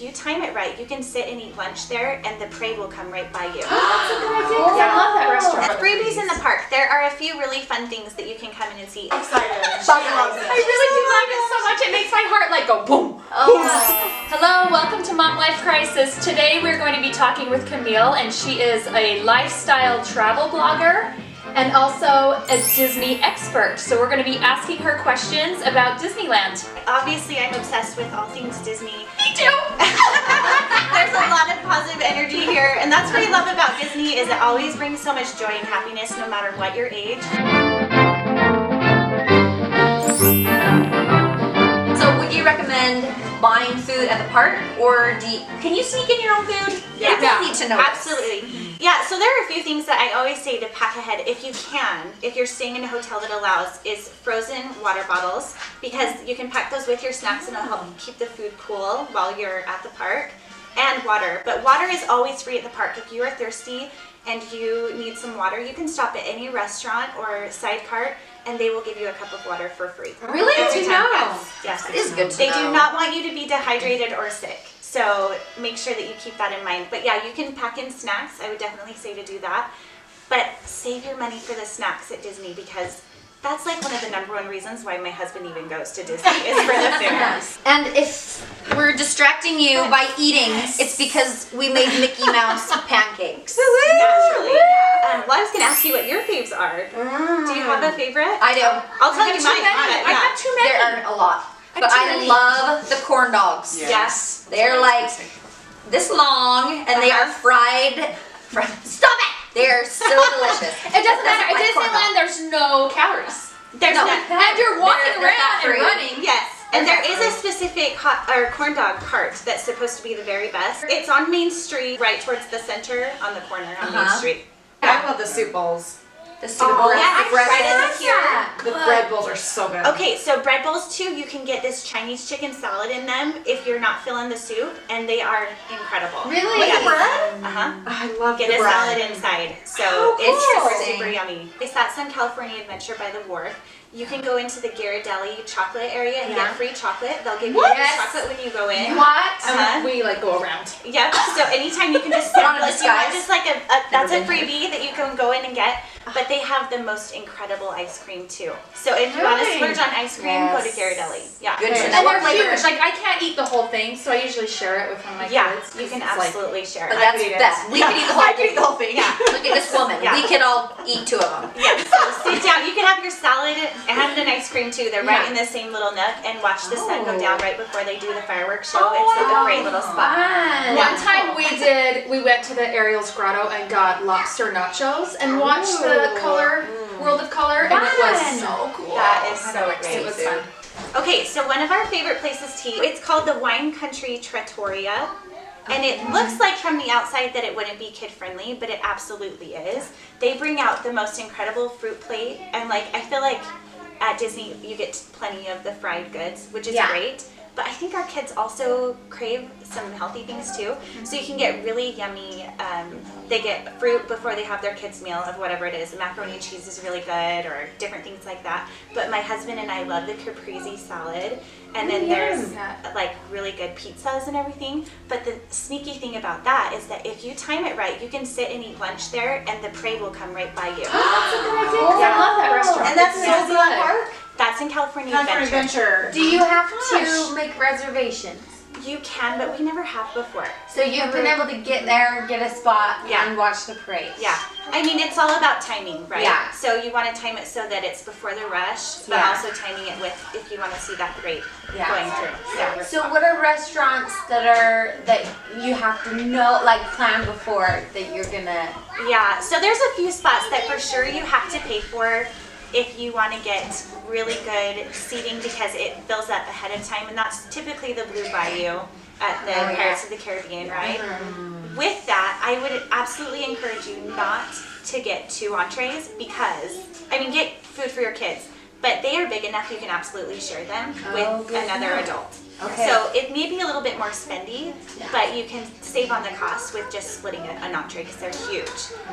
you time it right, you can sit and eat lunch there, and the parade will come right by you. That's a good idea. I love that restaurant. Freebies in the park. There are a few really fun things that you can come in and see. Excited. I really do love it so much. It makes my heart like go boom. Hello, welcome to Mom Life Crisis. Today we're going to be talking with Camille, and she is a lifestyle travel blogger and also a Disney expert. So we're going to be asking her questions about Disneyland. Obviously, I'm obsessed with all things Disney. Me too! There's a lot of positive energy here, and that's what I love about Disney is it always brings so much joy and happiness no matter what your age. So would you recommend buying food at the park, or can you sneak in your own food? Yeah. I need to know. Absolutely. Yeah, so there are a few things that I always say to pack ahead if you can, if you're staying in a hotel that allows, is frozen water bottles, because you can pack those with your snacks and it'll help keep the food cool while you're at the park, and water. But water is always free at the park. If you are thirsty and you need some water, you can stop at any restaurant or side cart and they will give you a cup of water for free. Really? Every Good to time. know. Yes. It is good to They know. do not want you to be dehydrated or sick. So make sure that you keep that in mind. But yeah, you can pack in snacks. I would definitely say to do that. But save your money for the snacks at Disney, because that's like one of the #1 reasons why my husband even goes to Disney is for the food. And if we're distracting you by eating, it's because we made Mickey Mouse pancakes. Naturally. Well, I was going to ask you what your faves are. Do you have a favorite? I do. I'll tell you too mine. many. I have too many. There aren't a lot. But I love the corn dogs. Yes. They're like this long, and they are fried. Stop it! They're so delicious. It doesn't matter. At Like corn Disneyland, there's no calories. There's No. none. And you're walking They're around and fat-free. running. Yes, and there is a specific corn dog cart that's supposed to be the very best. It's on Main Street, right towards the center, on the corner on Main Street. I love the soup bowls. The soup bowls, yeah, the bread right in bowls. here. The bread bowls are so good. Okay, so bread bowls too, you can get this Chinese chicken salad in them if you're not feeling the soup, and they are incredible. Really? With Yeah. the bread? Uh-huh. I love Get the a bread. salad inside. So Oh, it's interesting. super yummy. It's that Sun California Adventure by the Wharf. You can go into the Ghirardelli chocolate area and get free chocolate. They'll give you Yes. chocolate when you go in. What? Uh-huh. We like go around. Yep. So anytime you can just sit On a like you want disguise. just like that's a Never been freebie that you can go in and get. But they have the most incredible ice cream too. So if you want to Really? splurge on ice cream, go to Yes. Ghirardelli. Yeah. Good to And know. they're What flavor? huge. Like I can't eat the whole thing, so I usually share it with one of my Yeah, kids. you can It's like- absolutely share But it. that's best. We could eat the whole I could eat the whole thing. Yeah. Look at this woman. Yeah. We could all eat 2 of them. Yeah, so sit down. You can have your salad and an ice cream too. They're right Yeah. in the same little nook, and watch the sun go down right before they do the fireworks show. Oh, It's like wow. a great little spot. Fun. One time we went to the Ariel's Grotto and got lobster nachos and watched the World of Color, and it was so cool. That is so It great. was fun. Okay, so one of our favorite places to eat, it's called the Wine Country Trattoria. And it looks like from the outside that it wouldn't be kid friendly, but it absolutely is. They bring out the most incredible fruit plate, and like I feel like at Disney you get plenty of the fried goods, which is great. But I think our kids also crave some healthy things too. So you can get really yummy, they get fruit before they have their kids' meal of whatever it is. The macaroni and cheese is really good, or different things like that. But my husband and I love the caprese salad. And then there's like really good pizzas and everything. But the sneaky thing about that is that if you time it right, you can sit and eat lunch there and the parade will come right by you. That's a good idea. I love that restaurant. And that's It's in so Disneyland good. Park? That's in California California Adventure. Adventure. Do you have Gosh. to make reservations? You can, but we never have before. So you've been able to get there, get a spot, Yeah. and watch the parade. Yeah. I mean, it's all about timing, right? Yeah. So you want to time it so that it's before the rush, but Yeah. also timing it with if you want to see that parade Yeah. going through. Yeah. So what are restaurants that you have to know, like plan before, that you're gonna? Yeah, so there's a few spots that for sure you have to pay for if you want to get really good seating, because it fills up ahead of time, and that's typically the Blue Bayou at the Pirates of the Caribbean, right? With that, I would absolutely encourage you not to get 2 entrees, because, I mean, get food for your kids, but they are big enough you can absolutely share them with good to another know. adult. Okay. So it may be a little bit more spendy, but you can save on the cost with just splitting an entree because they're huge.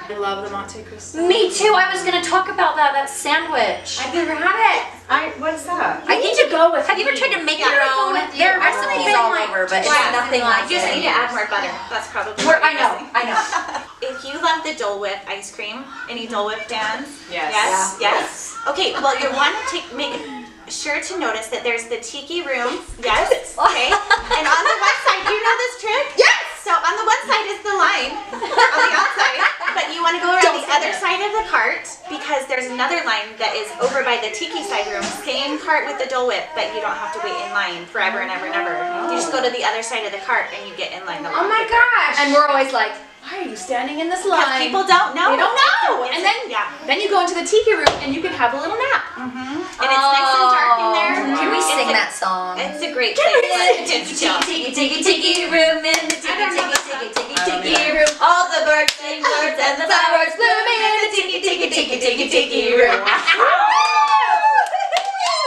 I love the Monte Cristo. Me too. I was gonna talk about that sandwich. I've never had it. What is that? I need to go with. Have you ever tried to make your own? with you. There are I've only recipes been, all like, over, but it's twice nothing in like You just it. need to add more butter. That's probably Where- what I you're know. missing. I know. If you love the Dole Whip ice cream, any Dole Whip fans? Yes. Yes. Yes. Okay. Well, you want to make sure to notice that there's the tiki room. Yes. Okay. And on the one side, do you know this trick? Yes. So on the one side is the line on the outside, but you want to go around the other side of the cart because there's another line that is over by the tiki side room. Same cart with the Dole Whip, but you don't have to wait in line forever and ever and ever. You just go to the other side of the cart and you get in line. Oh my gosh. And we're always like, why are you standing in this Because line? people don't know. They don't know. It's And a- then yeah. then you go into the tiki room and you can have a little nap. And it's nice and dark in there. Can we It's sing a- that song? It's a great place for the kids to chill. Tiki room in the tiki room. All the birds sing words and the flowers bloom in the tiki room.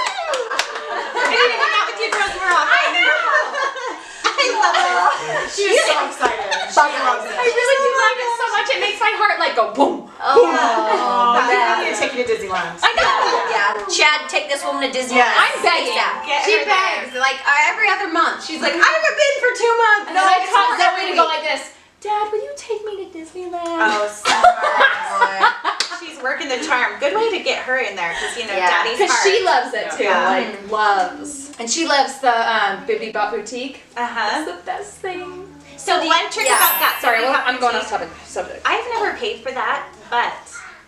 I didn't hang out with you girls more often. I know. I love it. She's so excited. She loves I it. really do love it so much. It makes my heart like go boom. Oh, I need to take you to Disneyland. I know. yeah. Chad, take this woman to Disneyland. Yes. I'm begging. ASAP. Get She her there. begs like every other month. She's like, I haven't been for 2 months. And then I taught it's Zoe to go like this. Dad, will you take me to Disneyland? Oh, smart. She's working the charm. Good way to get her in there because, you know, Yeah. daddy's Because heart. she loves it too. Yeah. Like loves. And she loves the Bibbidi Bop Boutique. Uh-huh. That's the best thing. So one trick yeah. about that. Sorry, Bibbidi Bop I'm going off Boutique, subject. I've never paid for that, but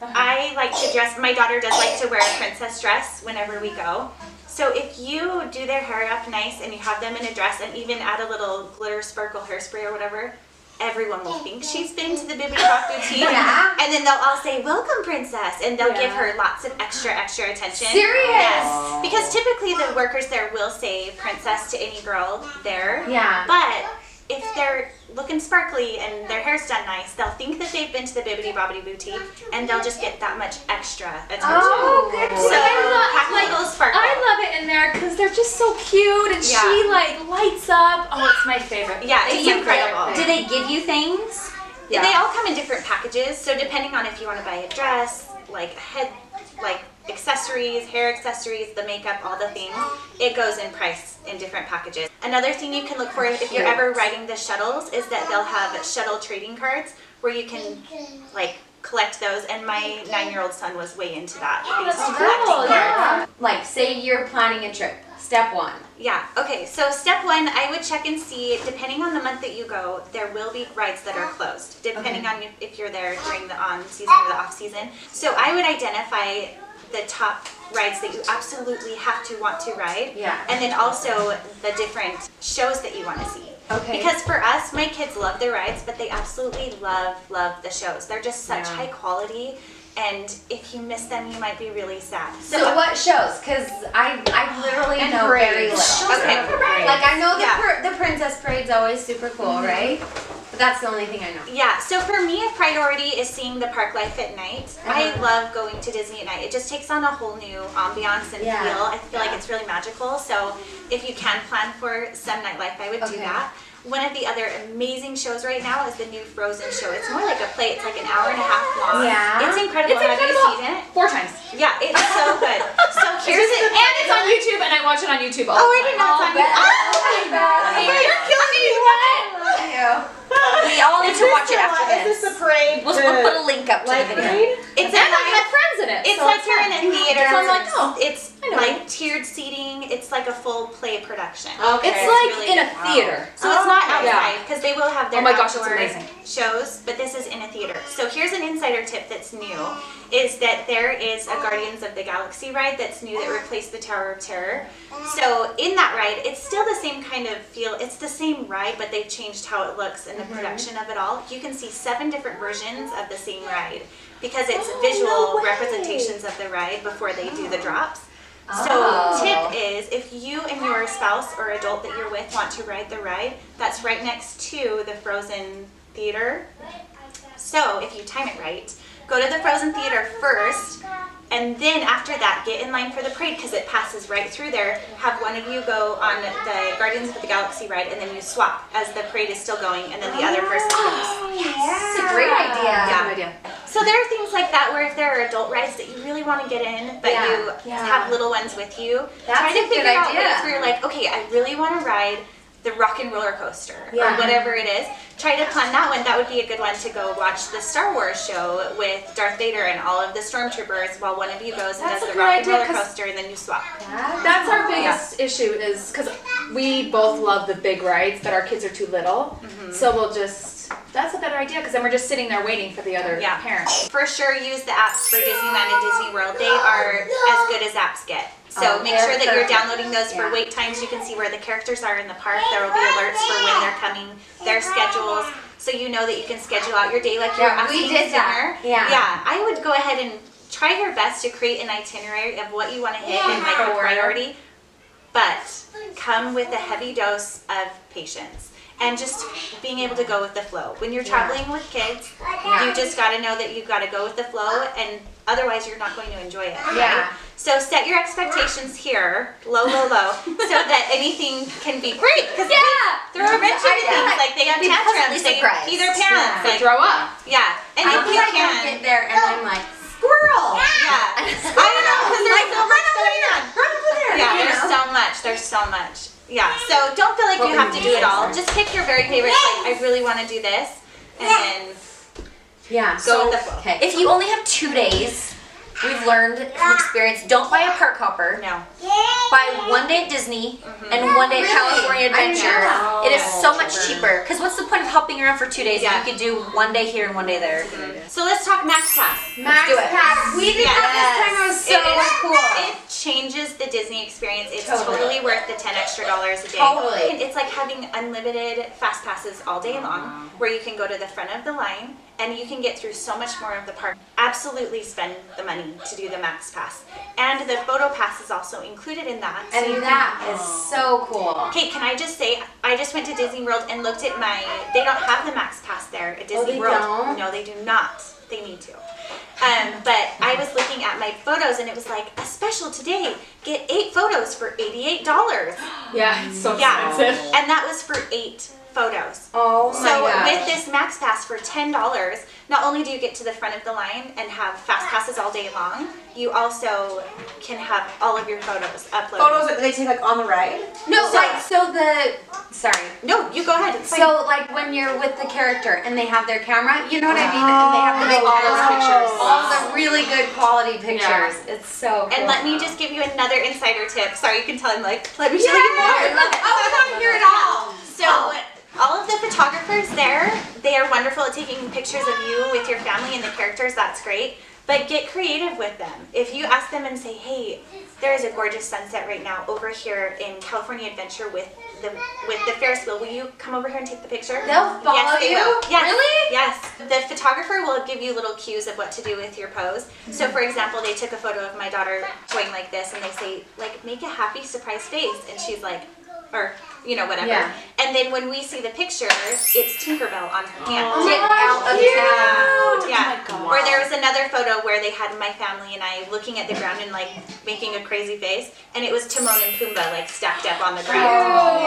I like to dress. My daughter does like to wear a princess dress whenever we go. So if you do their hair up nice and you have them in a dress and even add a little glitter sparkle hairspray or whatever, everyone will think she's been to the Bibbidi Bop Boutique. Yeah. And then they'll all say, "Welcome, princess," and they'll give Yeah. her lots of extra attention. Serious? Yes, because typically the workers there will say princess to any girl there. Yeah. But if they're looking sparkly and their hair's done nice, they'll think that they've been to the Bibbidi Bobbidi Boutique and they'll just get that much extra attention. Oh, good to So know. pack a little sparkle. I love it in there because they're just so cute and Yeah. she like lights up. Oh, it's my favorite. Yeah, Do it's you- incredible. Do they give you things? Yeah. They all come in different packages, so depending on if you want to buy a dress, like accessories, hair accessories, the makeup, all the things, it goes in price in different packages. Another thing you can look for if you're ever riding the shuttles is that they'll have shuttle trading cards where you can like collect those, and my 9-year-old son was way into that. These that's collecting cool, cards. yeah. Like, say you're planning a trip. Step 1. Yeah, okay, so step 1, I would check and see, depending on the month that you go, there will be rides that are closed, depending on if you're there during the on-season or the off-season. So I would identify the top rides that you absolutely have to want to ride, Yeah. and then also the different shows that you want to see. Okay. Because for us, my kids love the rides, but they absolutely love the shows. They're just such Yeah. high quality, and if you miss them, you might be really sad. So what shows? Because I literally And know very parades. little. Okay. Like I know Yeah. the princess parade's always super cool, right? But that's the only thing I know. Yeah, so for me, a priority is seeing the park life at night. I Uh-huh. love going to Disney at night. It just takes on a whole new ambiance and Yeah. feel. I feel like it's really magical. So if you can plan for some nightlife, I would do Okay. that. One of the other amazing shows right now is the new Frozen show. It's more like a play. It's like an hour and a half long. Yeah. It's incredible. It's Have incredible. you seen it? 4 times. Yeah, it's so good. So here's it. And it's on YouTube and I watch it on YouTube all Oh, the I didn't time. know it's on YouTube. Oh, you're killing me. We all need to watch it after Is this the parade? We'll put a link up to the light video. parade? It's And a I had friends in it. It's so like you're in a theater. So I'm like, oh, it's I know. like tiered seating. It's like a full play production. Okay. It's like really in a good. theater. So it's not Okay. outside because they will have their Oh my gosh, it's outdoor amazing. shows, but this is in a theater. So here's an insider tip that's new, is that there is a Guardians of the Galaxy ride that's new that replaced the Tower of Terror. So in that ride, it's still the same kind of feel. It's the same ride, but they've changed how it looks and the production of it all. You can see 7 different versions of the same ride because it's visual representations of the ride before they do the drops. So Oh. tip is if you and your spouse or adult that you're with want to ride the ride, that's right next to the Frozen Theater. So if you time it right, go to the Frozen Theater first And then after that, get in line for the parade because it passes right through there. Have one of you go on the Guardians of the Galaxy ride, and then you swap as the parade is still going, and then the other person goes. It's a great idea. Yeah. Good idea. So there are things like that where if there are adult rides that you really want to get in, but you have little ones with you, That's try to a good figure out idea. ways where you're like, okay, I really want to ride the rock and roller coaster or whatever it is. Try to plan that one. That would be a good one to go watch the Star Wars show with Darth Vader and all of the stormtroopers while one of you goes and That's does a the good rock and idea, roller 'cause coaster and then you swap. That's our biggest issue is because we both love the big rides, but our kids are too little. So we'll just, that's a better idea because then we're just sitting there waiting for the other parents. For sure, use the apps for Disneyland and Disney World. They are as good as apps get. So make sure that you're downloading those for wait times. You can see where the characters are in the park. There will be alerts for when they're coming, their schedules, so you know that you can schedule out your day like you're asking we did that. dinner. Yeah, I would go ahead and try your best to create an itinerary of what you want to hit and like a priority, but come with a heavy dose of patience. And just being able to go with the flow. When you're traveling with kids, you just got to know that you've got to go with the flow, and otherwise you're not going to enjoy it. Right? So set your expectations here, low, so that anything can be great. Because throw a wrench into things, like they have tantrums, they pee their pants, They like, throw up. and if you I can, get there and I'm like, squirrel! I don't know, because there's so much going on. Run over there! Yeah, you know? there's so much. Yeah, so don't feel like you have to do it all. Just pick your very favorites, like I really want to do this, and then go with the flow. If you only have 2 days, we've learned from experience, don't buy a park hopper. No. Buy 1 day at Disney and 1 day at California Adventure. It is so much cheaper. Because what's the point of hopping around for 2 days if you could do 1 day here and 1 day there? So let's talk Max Pass. Max do it. Pass. We did that this time. It was so cool. It changes the Disney experience. It's totally worth the $10 extra a day. Totally. And it's like having unlimited fast passes all day long, where you can go to the front of the line and you can get through so much more of the park. Absolutely spend the money to do the Max Pass. And the photo pass is also included in that. So you And that is so cool. Okay, can I just say, I just went to Disney World and looked at they don't have the Max Pass there at Disney they World. don't? No, they do not. They need to. But I was looking at my photos and it was like, a special today, get 8 photos for $88. Yeah, it's so Yeah, expensive. and that was for 8 photos. Oh my So gosh. with this Max Pass for $10, not only do you get to the front of the line and have fast passes all day long, you also can have all of your photos uploaded. Photos that they take like on the ride. No, sorry. No, you go ahead. It's fine. So like when you're with the character and they have their camera, you know what I mean? And they have to make all those pictures. All the really good quality pictures. It's so cool. And let me just give you another insider tip. Sorry, you can tell I'm like, let me tell you more. I love it. Oh, I want to hear it all. So all of the photographers there, they are wonderful at taking pictures of you with your family and the characters. That's great. But get creative with them. If you ask them and say, hey, there is a gorgeous sunset right now over here in California Adventure with the Ferris wheel. Will you come over here and take the picture? They'll follow Yes, they you? will. Yes. Really? Yes. The photographer will give you little cues of what to do with your pose. So for example, they took a photo of my daughter going like this and they say, like, make a happy surprise face. And she's like, or, you know, whatever. Yeah. And then when we see the picture, it's Tinkerbell on her hand. Get out of town. Yeah. Or there was another photo where they had my family and I looking at the ground and like making a crazy face, and it was Timon and Pumbaa like stacked up on the ground.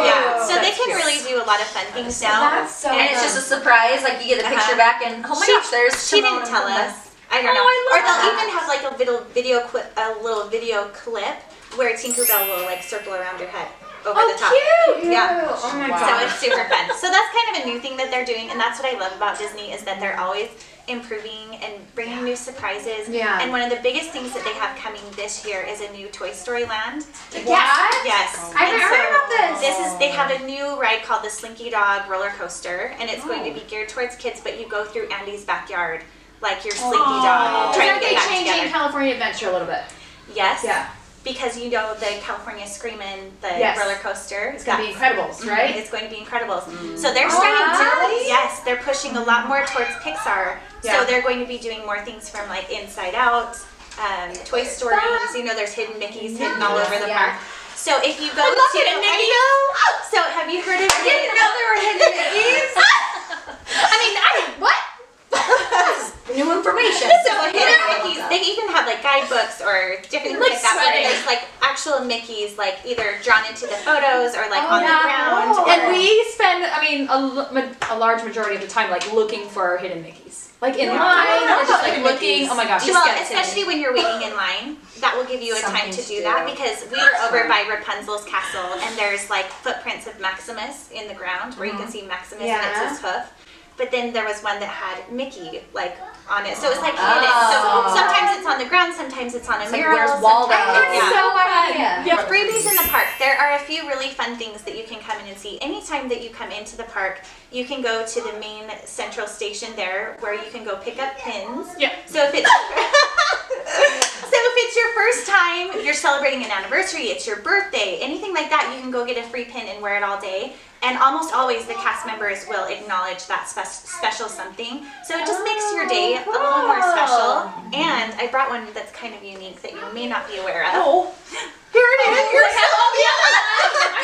Yeah. So they can really do a lot of fun things now. That's so And it's just a surprise, like you get the picture back and oh my gosh, there's She Timon didn't and tell Pumbaa. us. I don't know. Or they'll even have like a little video clip where Tinkerbell will like circle around your head over the top. Cute. Yeah. Oh my So god. it's super fun. So that's kind of a new thing that they're doing, and that's what I love about Disney is that they're always improving and bringing new surprises. Yeah. And one of the biggest things that they have coming this year is a new Toy Story Land. What? Yes. I haven't And heard about this. They have a new ride called the Slinky Dog roller coaster, and it's going to be geared towards kids, but you go through Andy's backyard like your Slinky Dog. Trying Aren't to they get back changing together. California Adventure a little bit? Yes. Yeah. Because you know the California Screamin', the Yes. roller coaster. It's gonna be Incredibles, right? It's going to be Incredibles. So they're starting to, What? yes, they're pushing a lot more towards Pixar. Yeah. So they're going to be doing more things from like Inside Out, Toy Stories. You know, there's hidden Mickeys hidden all over the park. So if you go to hidden Mickeys. So have you heard of I didn't know there were hidden Mickeys. What? New information. So hidden Mickeys, they even have like guidebooks books or different things Like like that where sweating. there's like actual Mickeys like either drawn into the photos or like on the ground. And we spend, I mean, a large majority of the time like looking for our hidden Mickeys. Like in line, or just like looking. Oh my gosh. Well, especially when you're waiting in line, that will give you a time to do that because we were over by Rapunzel's castle and there's like footprints of Maximus in the ground where you can see Maximus and it's his hoof. But then there was one that had Mickey like on it, so it was like hidden. So sometimes it's on the ground, sometimes it's on a mural. where's Waldo? sometimes- That's so fun. Yeah, freebies in the park. There are a few really fun things that you can come in and see. Anytime that you come into the park, you can go to the main central station there where you can go pick up pins. Yeah. So if it's your first time, you're celebrating an anniversary, it's your birthday, anything like that, you can go get a free pin and wear it all day. And almost always the cast members will acknowledge that special something. So it just makes your day a little more special. And I brought one that's kind of unique that you may not be aware of. Oh. Here it is. You're so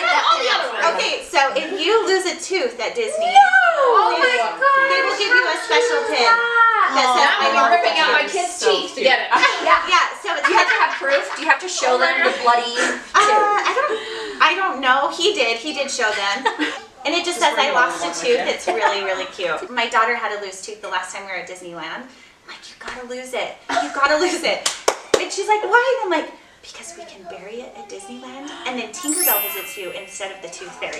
Oh, Okay, so if you lose a tooth at Disney, Oh my god. they will give you a special pin that says Now I I'm lost a ripping out my tooth. kids' teeth to get it. Yeah, so it's Do you have to have proof? Do you have to show them the bloody? I don't know. He did show them. And it just says I lost a tooth. It's really, really cute. My daughter had a loose tooth the last time we were at Disneyland. I'm like, you gotta lose it. You gotta lose it. And she's like, why? And I'm like, because we can bury it at Disneyland and then Tinkerbell visits you instead of the Tooth Fairy.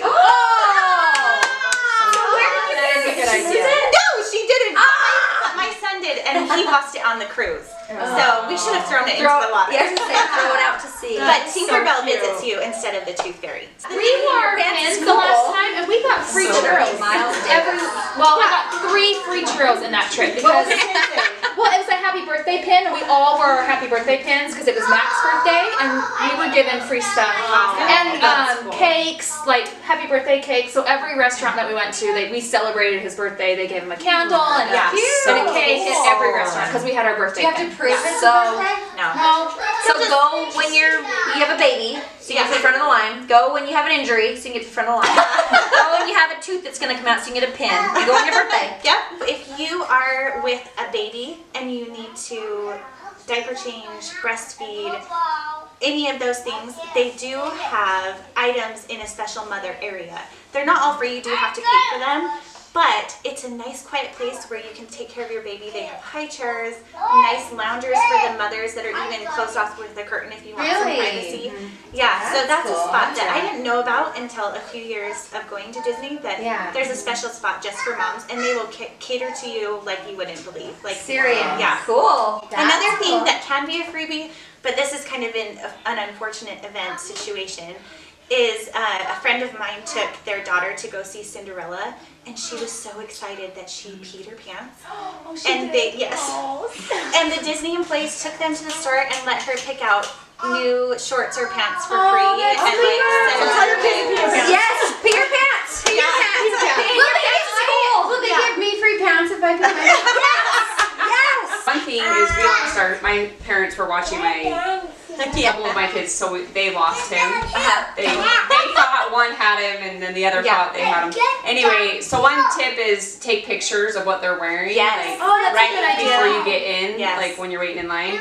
That is a good idea. No, she didn't. My son did, and he lost it on the cruise. So we should have thrown it into the water. Yeah, I was gonna say throw it out to sea. But Tinkerbell visits you instead of the Tooth Fairy. We wore pins the last time, and we got free churros. I got 3 free churros in that trip because well, it was a happy birthday pin, and we all wore our happy birthday pins because it was Mac's birthday, and we were given free stuff and cakes, like happy birthday cake. So every restaurant that we went to, we celebrated his birthday. They gave him a candle and a cake at every restaurant because we had our birthday. Do you have to pin. prove it? So, No. so go when you have a baby, so you can get to the front of the line. Go when you have an injury, so you can get to the front of the line. Go when you have a tooth that's gonna come out, so you can get a pin. You go on your birthday. Yep. If you are with a baby and you need to diaper change, breastfeed, any of those things, they do have items in a special mother area. They're not all free, you do have to pay for them, but it's a nice quiet place where you can take care of your baby. They have high chairs, nice loungers for the mothers that are even closed off with a curtain if you want some Really? privacy. Yeah, so that's a spot that I didn't know about until a few years of going to Disney, that there's a special spot just for moms, and they will cater to you like you wouldn't believe. Like, Serious? Yeah. Cool. Another thing that can be a freebie, but this is kind of an unfortunate event situation, is a friend of mine took their daughter to go see Cinderella, and she was so excited that she peed her pants. And the Disney employees took them to the store and let her pick out new shorts or pants for free. And Tell your kids to pee your pants. Yes, pee your pants. Yeah. Will they give me free pants if I put my Yes. One thing is we lost my parents were watching a couple of my kids, so they lost him. They thought one had him and then the other thought they had him. Anyway, so one tip is take pictures of what they're wearing. Yes. Like, That's a right good idea. before you get in, Yes. like when you're waiting in line.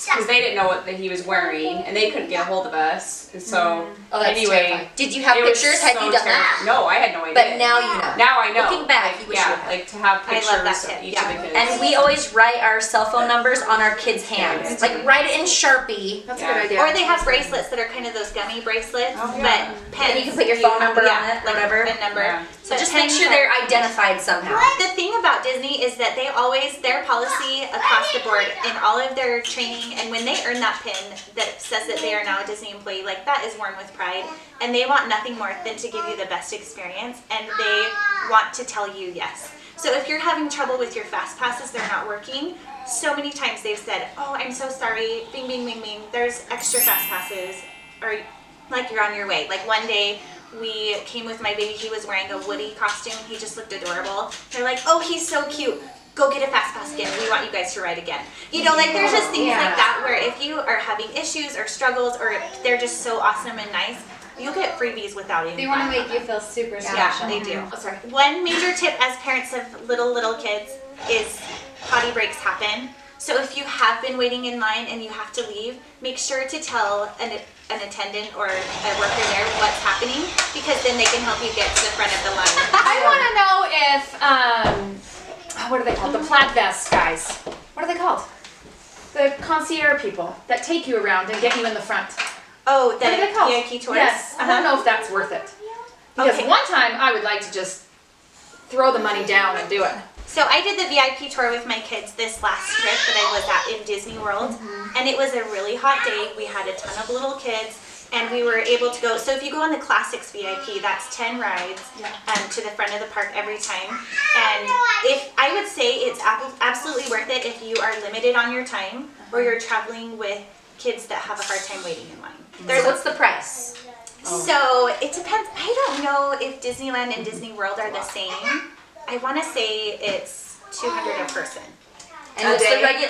Because they didn't know what he was wearing and they couldn't get a hold of us. And so, anyway. Did you have it was pictures? Had so you done terrible. that? No, I had no idea. But now you know. Now I know. Looking back, you wish you yeah, had. like to have I pictures love that of tip, each yeah. of the kids. And we always write our cell phone numbers on our kids' hands. Like write it in Sharpie. That's Yeah. a good idea. Or they have bracelets that are kind of those gummy bracelets, but pens. And you can put your phone number on it, like whatever. a PIN number. Yeah. So But just make pens sure are- they're identified somehow. The thing about Disney is that they always, their policy across the board in all of their training, and when they earn that pin that says that they are now a Disney employee, like that is worn with pride, and they want nothing more than to give you the best experience, and they want to tell you yes. So if you're having trouble with your fast passes, they're not working, so many times they've said, oh, I'm so sorry, bing, bing, bing, bing, there's extra fast passes, or like you're on your way. Like one day, we came with my baby, he was wearing a Woody costume, he just looked adorable. They're like, oh, he's so cute, go get a fast pass again, we want you guys to ride again. You know, like there's just things like that where if you are having issues or struggles or they're just so awesome and nice, you'll get freebies without even They want to buying make them. you feel super special. Yeah, they do. Oh, sorry. One major tip as parents of little kids is potty breaks happen. So if you have been waiting in line and you have to leave, make sure to tell an attendant or a worker there what's happening, because then they can help you get to the front of the line. I want to know if, what are they called? The plaid vest guys. What are they called? The concierge people that take you around and get you in the front. Oh, the What are they called? VIP tours? Yes. I don't know if that's worth it. Because Okay. one time I would like to just throw the money down and do it. So I did the VIP tour with my kids this last trip that I was at in Disney World, and it was a really hot day. We had a ton of little kids, and we were able to go. So if you go on the Classics VIP, that's 10 rides to the front of the park every time. And if I would say it's absolutely worth it if you are limited on your time or you're traveling with kids that have a hard time waiting in line. So what's the price? So it depends. I don't know if Disneyland and Disney World are the same. I want to say it's $200 a person. And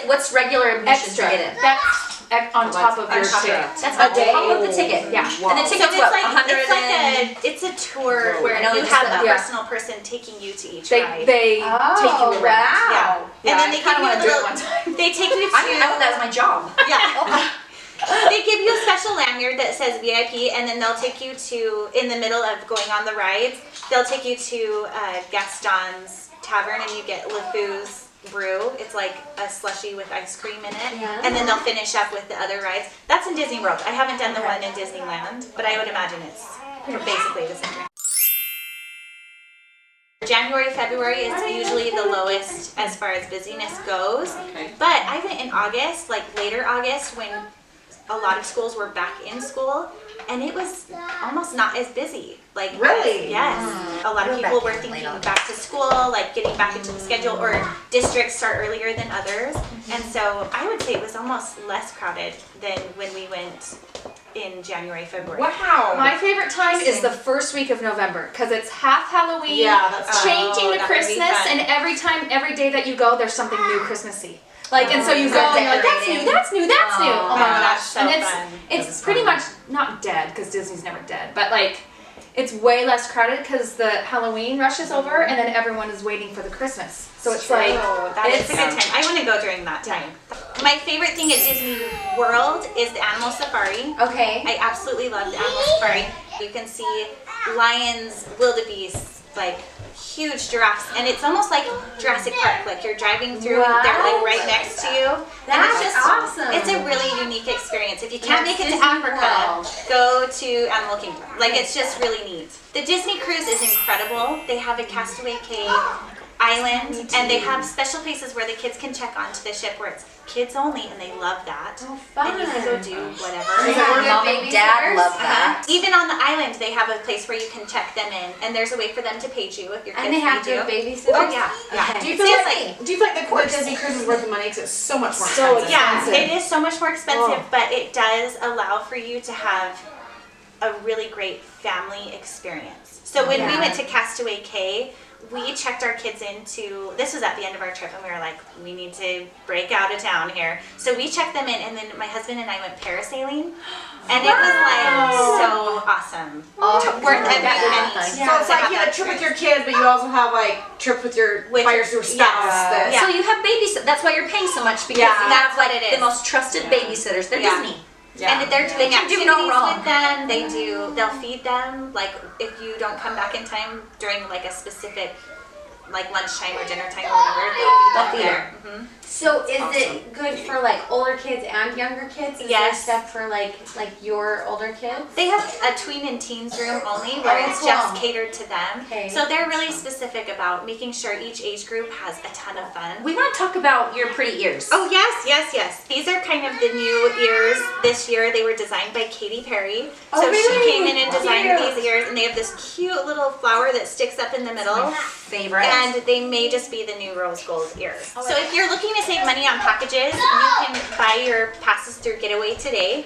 what's regular admission to get in? That's on top of your ticket. That's on top of the ticket. Yeah. And the ticket's what, 100 it's a tour where I know you you have said a that. personal person taking you to each They ride. take you around. Yeah. Yeah, And then I they give kinda you a wanna do it little, one time. they take you to, I that was my job. yeah. They give you a special lanyard that says VIP, and then they'll take you to, in the middle of going on the rides, they'll take you to Gaston's Tavern, and you get LeFou's brew. It's like a slushie with ice cream in it. Yeah. And then they'll finish up with the other rides. That's in Disney World. I haven't done the one in Disneyland, but I would imagine it's basically the same. January, February is usually the lowest as far as busyness goes. Okay. But I went in August, like later August, when a lot of schools were back in school, and it was almost not as busy. Like Really? Yes. A lot of people were thinking back to school, like getting back into the schedule, or districts start earlier than others. And so I would say it was almost less crowded than when we went in January, February. Wow. My favorite time is the first week of November because it's half Halloween, Yeah, that's changing to that would be Christmas, fun. and every day that you go, there's something new Christmassy. Like, and so you go and you're like, that's new, that's new, that's new. Oh my gosh. that's so And fun. it's pretty much not dead because Disney's never dead, but like, it's way less crowded because the Halloween rush is over and then everyone is waiting for the Christmas. So it's like, That is a good time. I want to go during that time. My favorite thing at Disney World is the Animal Safari. Okay. I absolutely love the Animal Safari. You can see lions, wildebeests, like huge giraffes, and it's almost like Jurassic Park. Like you're driving through, and they're like right next to you. That's and it's awesome. It's a really unique experience. If you can't Yes, make it to Disney Africa, World. go to Animal Kingdom. Like it's just really neat. The Disney cruise is incredible. They have a Castaway Cay island, and they have special places where the kids can check onto the ship where it's kids only, and they love that. Oh, fun. And you can go do whatever. Is that good Mom and Dad babysitters? love that. Even on the island, they have a place where you can check them in, and there's a way for them to page you if your kids And they have need good you. babysitters? Oh yeah, yeah. Do you So feel it's like, do you feel like the Disney cruise is worth the money because it's so much more So expensive? Yeah, it is so much more expensive, Oh. but it does allow for you to have a really great family experience. So when we went to Castaway Cay, we checked our kids into, this was at the end of our trip, and we were like, we need to break out of town here. So we checked them in, and then my husband and I went parasailing, and it was like so awesome. Worth every penny. So it's like you have a trip with your kids, but you also have like trip with your With- by your spouse. that- Yeah. So you have babysitters. That's why you're paying so much because Yeah. you have That's what like it is. the most trusted babysitters. They're Yeah. Disney. And they're doing Can do activities no wrong. with them. They'll feed them. Like if you don't come back in time during like a specific like lunchtime or dinner time or whatever, they'll feed them there. Mhm. So is it good for like older kids and younger kids? Is Yes. there stuff for like your older kids? They have a tween and teens room only where Oh, it's cool. just catered to them. Okay. So they're really specific about making sure each age group has a ton of fun. We want to talk about your pretty ears. Oh yes, yes, yes. These are kind of the new ears this year. They were designed by Katy Perry. So Oh, really? she came in and designed Cute. these ears, and they have this cute little flower that sticks up in the middle. Favorite. And they may just be the new rose gold ears. So if you're looking to save money on packages, you can buy your passes through Getaway today.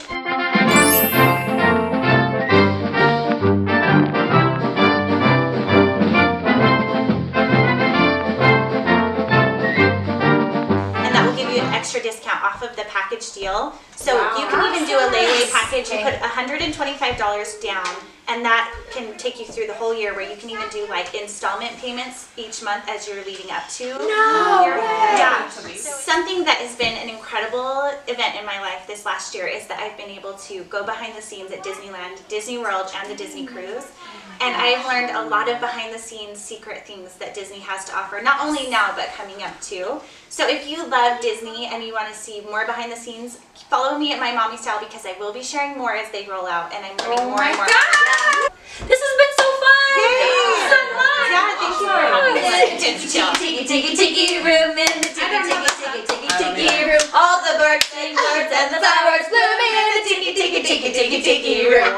And that will give you an extra discount off of the package deal. So you can even do a layaway package. You put $125 down, And that can take you through the whole year, where you can even do like installment payments each month as you're leading up to. Yeah. Something that has been an incredible event in my life this last year is that I've been able to go behind the scenes at Disneyland, Disney World, and the Disney Cruise. And I've learned a lot of behind the scenes secret things that Disney has to offer, not only now, but coming up too. So if you love Disney and you want to see more behind the scenes, follow me at My Mommy Style, because I will be sharing more as they roll out, and I'm learning more and more. This has been so fun. So much. Yeah, thank you for having me. Tiki room in the tiki room. All the birds sing words and the flowers bloom in the tiki room.